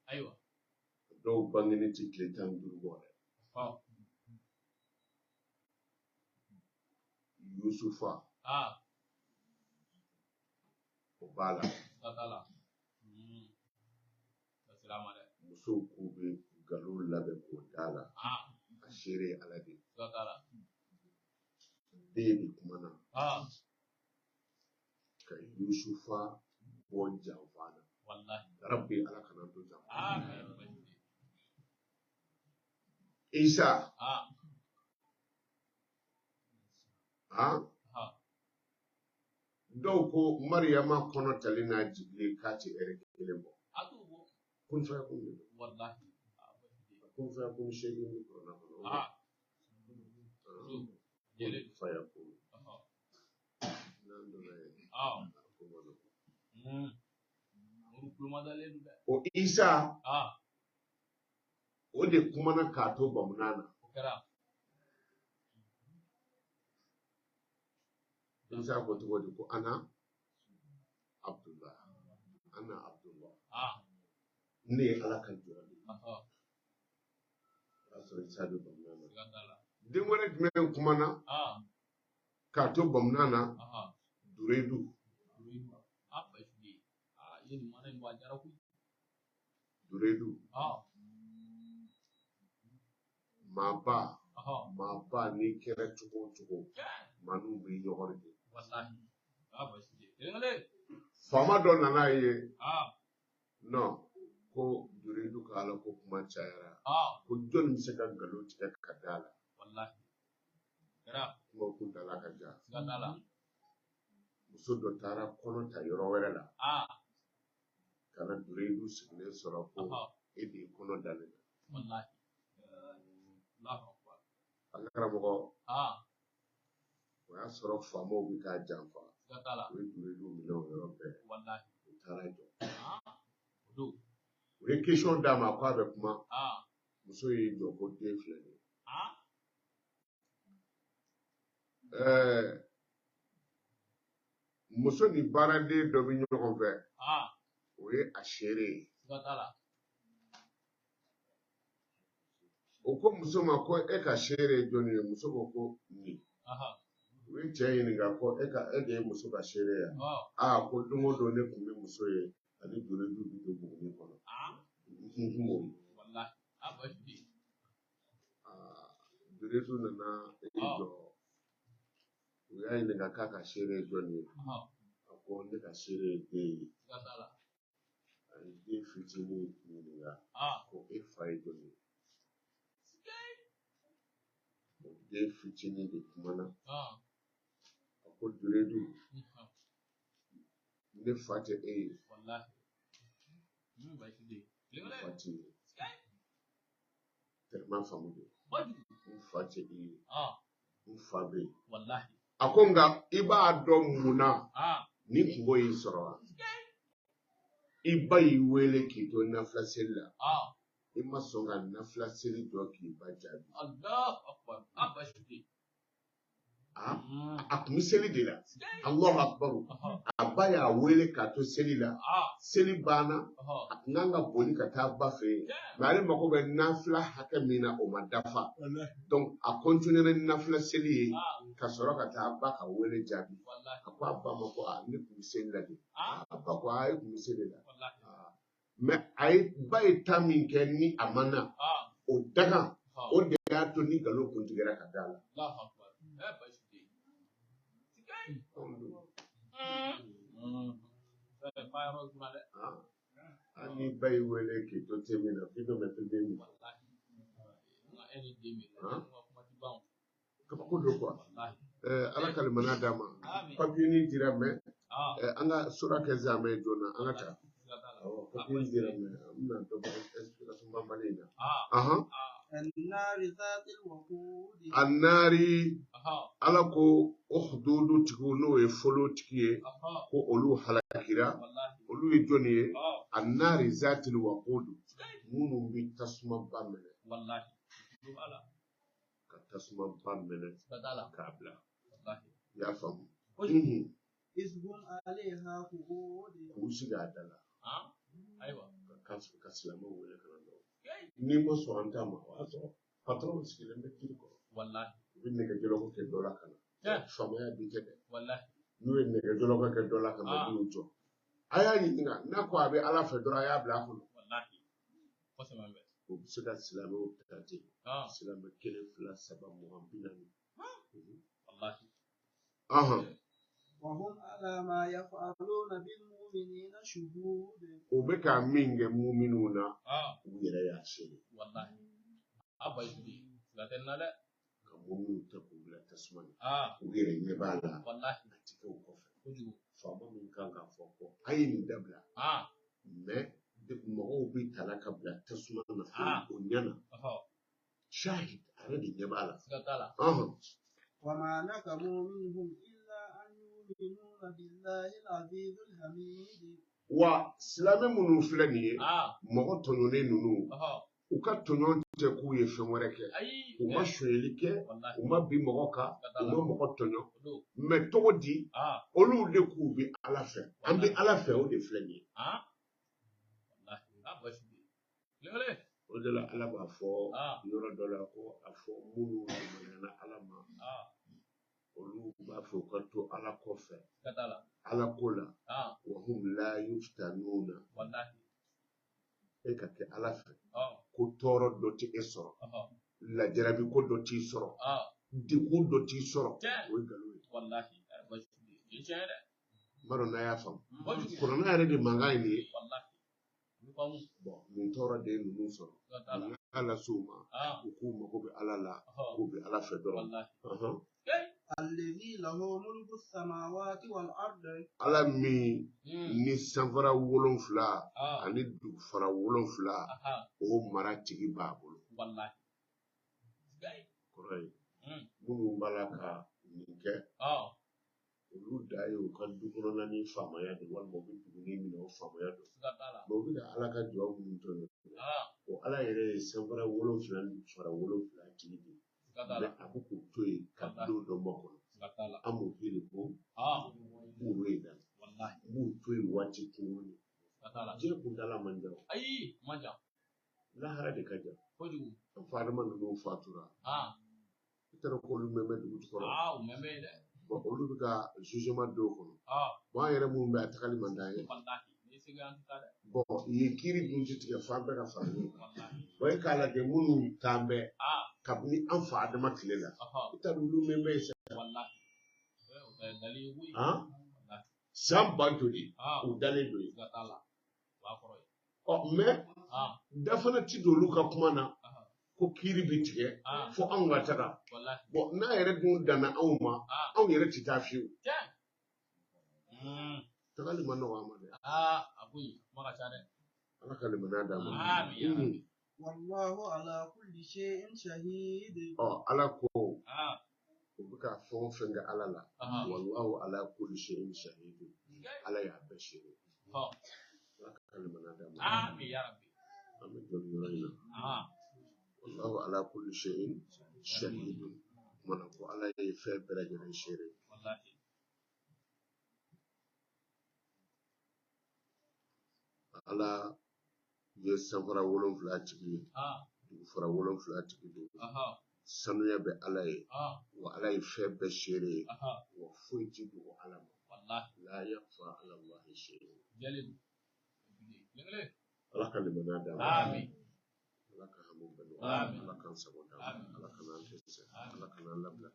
Aywa. dɔw bangeni tɛ tile 15 bɔ dɛ. Yusufa o b'a la. Musow k'u bɛ nkalon labɛn k'o d'a la. A seere ye Ala de ye. Den de kumana ka Yusufa bɔ janfa la. Rabbi Ala kana to janfa. Isa dɔw ko Mariyama kɔnɔ tali n'a jigili k'a tɛ ɛri 1 bɔ. Kun fɛ kun de don. Kun fɛ kun seegin de kɔnɔ kɔnɔ. Faya kun. N'an donna yen. O Isa o de kumana k'a to bamunan na. Isa ko cogo di ko ana Abdullah. Ne ye Ala ka jɔn de ye. O y'a sɔrɔ Isa bɛ bamunan na. Den wɛrɛ jumɛn kumana k'a to bamunan na? Duredu. Maaba n'i kɛra cogo o cogo manu bɛ ɲɔgɔn de. Faama dɔ nana ye non ko Duredu ka Ala ko kuma cayara ko jɔnni bɛ se ka nkalon tigɛ ka da la. Kuma kuntala ka jan. Muso dɔ taara kɔnɔ ta yɔrɔ wɛrɛ la ka na Duredu sigilen sɔrɔ ko e de ye kɔnɔ dalen. Ala karamɔgɔ o y'a sɔrɔ faamaw bɛ k'a janfa. O ye Duredu minɛ o yɔrɔ bɛɛ. U taara jɔ. U ye question d'a ma k'a bɛ kuma. Muso y'i jɔ ko den filɛ nin ye. Muso ni baaraden dɔ bɛ ɲɔgɔn fɛ. O ye a seere ye. O ko muso ma ko e ka seere ye jɔnni ye? Muso ko ko nin. U ye cɛ ɲininka ko e de ye muso ka seere ye? Ko don o don ne tun bɛ muso ye ani Duredu bɛ don buguni kɔnɔ. Duredu nana jɔ. U y'a ɲininka k'a ka seere ye jɔnni ye? A ko ne ka seere ye den ye. A ye den fitinin ɲininka ko e fa ye jɔnni ye? Den fitinin de kumana. A ko Duredu ne fa tɛ e ye. N fa t'i ye. Tellement faamu de. N fa tɛ i ye. N fa bɛ yen. A ko nka i b'a dɔn mun na ni kungo y'i sɔrɔ wa? I ba y'i wele k'i to nafila seli la. I ma sɔn ka nafila seli jɔ k'i ba jaabi. A tun bɛ seli de la. Alahu akibaru. A ba y'a wele k'a to seli la. Seli banna. A tun kan ka boli ka taa ba fɛ yen. Mais ale mago bɛ nafila hakɛ min na o ma dafa. Donc a continué ni nafila seli ye ka sɔrɔ ka taa ba ka wele jaabi. A ko a ba ma ko ne tun bɛ seli la de. A ba ko e tun bɛ seli la. Mais ba ye ta min kɛ ni a ma na o daga o de y'a to ni nkalon kun tigɛra ka da la. Ani ba y'i wele k'i to te min na k'i dɔ bɛ to den min. Kabako don quoi. Ala ka limaniya d'a ma. Papier ni dira mais an ka sura kɛ zamɛ joona an ka taa. Papier dira mais an bɛna dɔ bɔ explication banbali in na. Annari Ala ko ukhdudu tigiw n'o ye folo tigi ye ko olu halakira olu ye jɔnni ye? Annari zatil waqudu minnu bɛ tasuma ba minɛ ka tasuma ba minɛ k'a bila. I y'a faamu? K'u sigi a da la ka ka silamɛw wele ka na dɔrɔn n'i ma sɔn an ta ma o y'a sɔrɔ patron sigilen bɛ kiri kɔrɔ u bɛ nɛgɛjɔlɔkɔ kɛ dɔ la ka na faamaya bi kɛ dɛ n'u ye nɛgɛjɔlɔkɔ kɛ dɔ la ka na n'u jɔ a y'a ɲininka n'a ko a bɛ ala fɛ dɔrɔn a y'a bila a kɔnɔ o bɛ se ka silamɛw ta ten silamɛ 1 2 3 20 40 وهم على ما يفعلون بالمؤمنين شهود o bɛ ka min kɛ muminw na u yɛrɛ y'a seere ka muminw ta k'u bila tasuma na u yɛrɛ ɲɛ b'a la a ti kɛ o kɔfɛ faama min kan k'a fɔ ko a ye nin dabila mais mɔgɔw bɛ tala ka bila tasuma na o ɲɛna shahid a yɛrɛ de ɲɛ b'a la وما نقموا منهم إلا أن يؤمنوا بالله العزيز الحميد wa silamɛ minnu filɛ nin ye mɔgɔ tɔɲɔnen ninnu u ka tɔɲɔn tɛ k'u ye fɛn wɛrɛ kɛ u ma sonyɛli kɛ u ma bin mɔgɔ kan u ma mɔgɔ tɔɲɔ mais cogo di olu de k'u bɛ ala fɛ an bɛ ala fɛ o de filɛ nin ye o de la ala b'a fɔ yɔrɔ dɔ la ko a fɔ minnu limaniya ala ma olu b'a fɛ u ka to ala kɔfɛ ala ko la wa hum la yuftanuna e ka kɛ ala fɛ ko tɔɔrɔ dɔ tɛ e sɔrɔ lajarabi ko dɔ t'i sɔrɔ degun dɔ t'i sɔrɔ o ye nkalon ye n b'a dɔn n'a y'a faamu kuranɛ yɛrɛ de mankan ye nin ye nin tɔɔrɔ de ye ninnu sɔrɔ ni ala s'u ma u k'u mago bɛ ala la k'u bɛ ala fɛ dɔrɔn الذي له ملك السماوات والأرض ala min ni sanfara 7 ani dugufara 7 o mara tigi b'a bolo kɔrɔ ye minnu b'a la ka nin kɛ olu da ye u ka du kɔnɔna ni faamaya de walima u bɛ duguni minɛ o faamaya don mais u bɛ ka ala ka jɔ minnu to yen o ala yɛrɛ ye sanfara 7 ni dugufara 7 tigi de mais a bɛ k'u to yen ka don dɔ ma kɔnɔ an b'o heli ko muru ye da n b'u to yen waati kunkurunni diɲɛ kuntala man jan lahara de ka jan an fa adama ninnu fatura i t'a dɔn k'olu mɛn bɛ dugu jukɔrɔ bon olu bɛ ka jugement dɔw kɔnɔ bon an yɛrɛ minnu bɛ a tagali man d'an ye bon yen kiiri dun tɛ tigɛ f'an bɛɛ ka fara ɲɔgɔn kan bon e k'a lajɛ minnu t'an bɛɛ kabini an fa adama tile la i t'a dɔn olu mɛn bɛ ye san ba joli u dalen don yen mais da fana ti don olu ka kuma na ko kiiri bi tigɛ fo anw ka taga bon n'a yɛrɛ dun danna anw ma anw yɛrɛ ti taa fiyewu tagali ma nɔgɔ an ma dɛ ala ka limaniya d'an ma والله على كل شيء شهيد ala ko u bɛ ka fɛn o fɛn kɛ ala la wallahu ala kulli shay'in shahid ala y'a bɛɛ seere ala ka limaniya d'an ma an bɛ jɔli yɔrɔ in na wallahu ala kulli shay'in shahid mana ko ala ye fɛn bɛɛ lajɛlen seere ala ye sanfara 7 tigi ye dugufara 7 tigi don sanuya bɛ ala ye wa ala ye fɛn bɛɛ seere ye wa foyi ti dogo ala ma la yakhfa ala allahi shay'un ala ka limaniya d'an ma ala ka hamu bɛɛ nɔgɔya ala k'an sago d'an ma ala ka n'an dɛsɛ ala ka n'an labila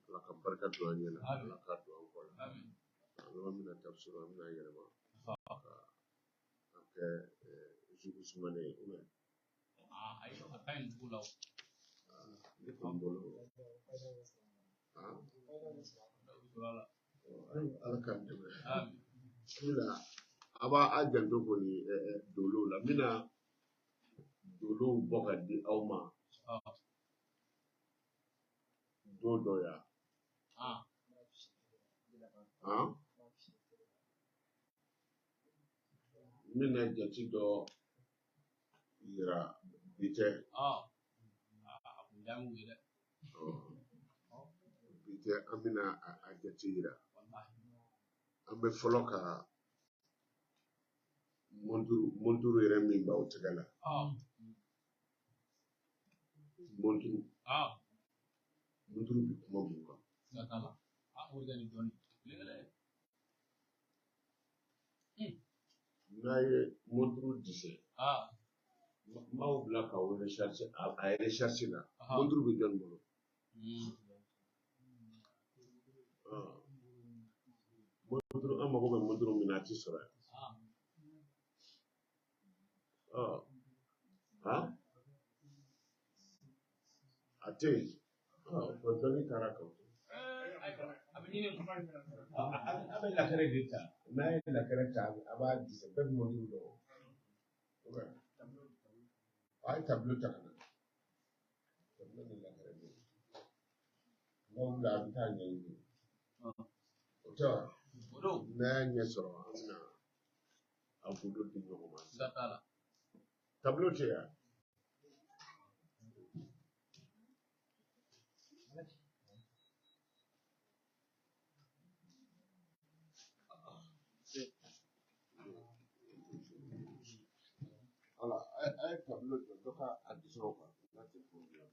ala ka barika don an ɲɛ la ala ka don an kɔ la an bɛna tafsir an bɛna yɛlɛma kɛ jugu sumalen ye ne kɔni bolo ala k'an dɛmɛ a b'a janto kɔni dolow la n bɛna dolow bɔ ka di aw ma don dɔ ya n bɛna jate dɔ yira bi tɛ bi tɛ an bɛna a jate yira an bɛ fɔlɔ ka monturu yɛrɛ min b'aw tɛgɛ la monturu bi kuma mun kan n'a ye monturu disɛ n b'aw bila k'aw recharge a ye recharge la monturu bɛ jɔnni bolo monturu an mago bɛ monturu min na a ti sɔrɔ yan a tɛ yen dɔnni taara kan a bɛ lakɛrɛ de ta n'a ye lakɛrɛ ta a b'a disɛ bɛɛ bɛ monturu dɔn a ye tableau ta ka na tableau ni lakɛrɛ bɛ yen n'aw bila a bɛ taa ɲɛɲini o tɛ wa n'a y'a ɲɛ sɔrɔ an bɛna a photo di ɲɔgɔn ma tableau tɛ yan voilà a ye tableau jɔ dɔ ka a disɛ o kan n'a tɛ problème